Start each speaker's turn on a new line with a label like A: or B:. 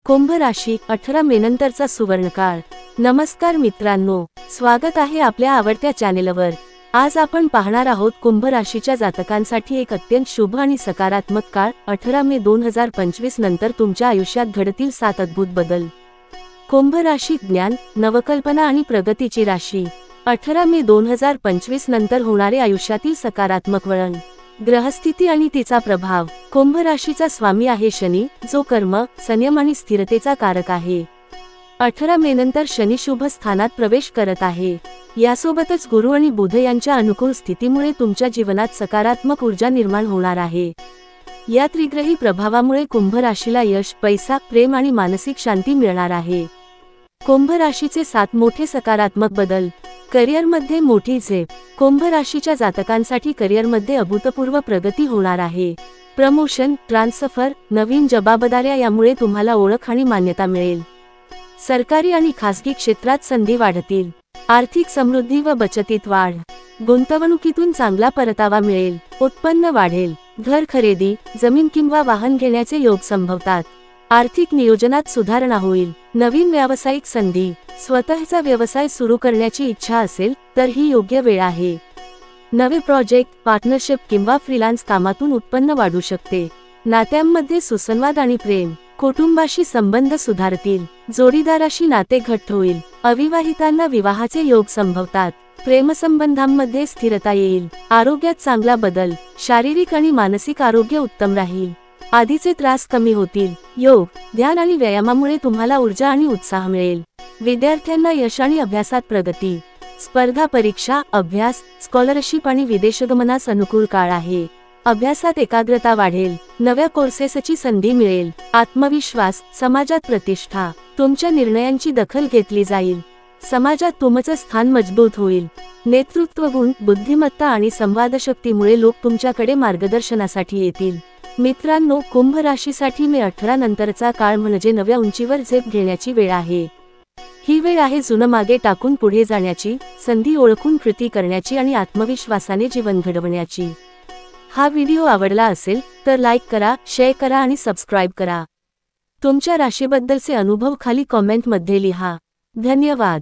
A: कुंभ राशी 18 मे नंतरचा सुवर्णकाळ। नमस्कार मित्रांनो, स्वागत आहे आपल्या आवडत्या चॅनेलवर। आज आपण पाहणार आहोत कुंभ राशीच्या जातकांसाठी एक अत्यंत शुभ आणि सकारात्मक काळ। 18 मे 2025 नंतर तुमच्या आयुष्यात घडतील 7 अद्भुत बदल। कुंभ राशी ज्ञान, नवकल्पना आणि प्रगतीची राशी। 18 मे 2025 नंतर होणारे आयुष्यातील सकारात्मक वळण। ग्रहस्थिती आणि तिचा प्रभाव। कुंभ राशीचा स्वामी आहे शनी, जो कर्म, संयम आणि स्थिरतेचा कारक आहे। 18 मे नंतर शनी शुभ स्थानात प्रवेश करत आहे। यासोबतच गुरु आणि बुध यांच्या अनुकूल स्थितीमुळे तुमच्या जीवनात सकारात्मक ऊर्जा निर्माण होणार आहे। या त्रिग्रही प्रभावामुळे कुंभ राशीला यश, पैसा, प्रेम आणि मानसिक शांती मिळणार आहे। कुंभ राशीचे 7 मोठे सकारात्मक बदल। करिअरमध्ये मोठी झेप। कुंभ राशीच्या जातकांसाठी करिअरमध्ये अभूतपूर्व प्रगती होणार आहे। प्रमोशन, ट्रान्सफर, नवीन जबाबदाऱ्या यामुळे तुम्हाला ओळख आणि मान्यता मिळेल। सरकारी आणि खासगी क्षेत्रात संधी वाढतील। आर्थिक समृद्धी व बचतीत वाढ। गुंतवणुकीतून चांगला परतावा मिळेल। उत्पन्न वाढेल। घर खरेदी, जमीन किंवा वाहन घेण्याचे योग संभवतात। आर्थिक नियोजनात सुधारणा होईल। नवीन व्यावसायिक संधी। स्वतःचा व्यवसाय सुरू करण्याची इच्छा असेल तर ही योग्य वेळ आहे। नवे प्रोजेक्ट, पार्टनरशिप किंवा फ्रीलान्स कामातून उत्पन्न वाढू शकते। नात्यांमध्ये सुसंवाद आणि प्रेम। कुटुंबाशी संबंध सुधारतील। जोडीदाराशी नाते घट्ट होईल। अविवाहितांना विवाहाचे योग संभवतात। प्रेमसंबंधांमध्ये स्थिरता येईल। आरोग्यात चांगला बदल। शारीरिक आणि मानसिक आरोग्य उत्तम राहील। आधीचे त्रास कमी होतील। योग, ध्यान आणि व्यायामामुळे तुम्हाला ऊर्जा आणि उत्साह मिळेल। विद्यार्थ्यांना यश आणि अभ्यासात प्रगती। स्पर्धा परीक्षा, अभ्यास, स्कॉलरशिप आणि विदेशगमनास अनुकूल काळ आहे। अभ्यासात एकाग्रता वाढेल। नव्या कोर्सेसची संधी मिळेल। आत्मविश्वास, समाजात प्रतिष्ठा। तुमच्या निर्णयांची दखल घेतली जाईल। समाजात तुमचे स्थान मजबूत होईल। नेतृत्व गुण, बुद्धिमत्ता आणि संवादशक्तीमुळे लोक तुमच्याकडे मार्गदर्शनासाठी येतील। मित्रांनो, कुंभ राशीसाठी मे 18 नंतरचा काळ म्हणजे नव्या उंचीवर झेप घेण्याची वेळ आहे। ही वेळ आहे जुनं मागे टाकून पुढे जाण्याची, संधी ओळखून कृती करण्याची आणि आत्मविश्वासाने जीवन घडवण्याची। हा व्हिडिओ आवडला असेल तर लाईक करा, शेअर करा आणि सबस्क्राईब करा। तुमच्या राशीबद्दलचे अनुभव खाली कॉमेंटमध्ये लिहा। धन्यवाद।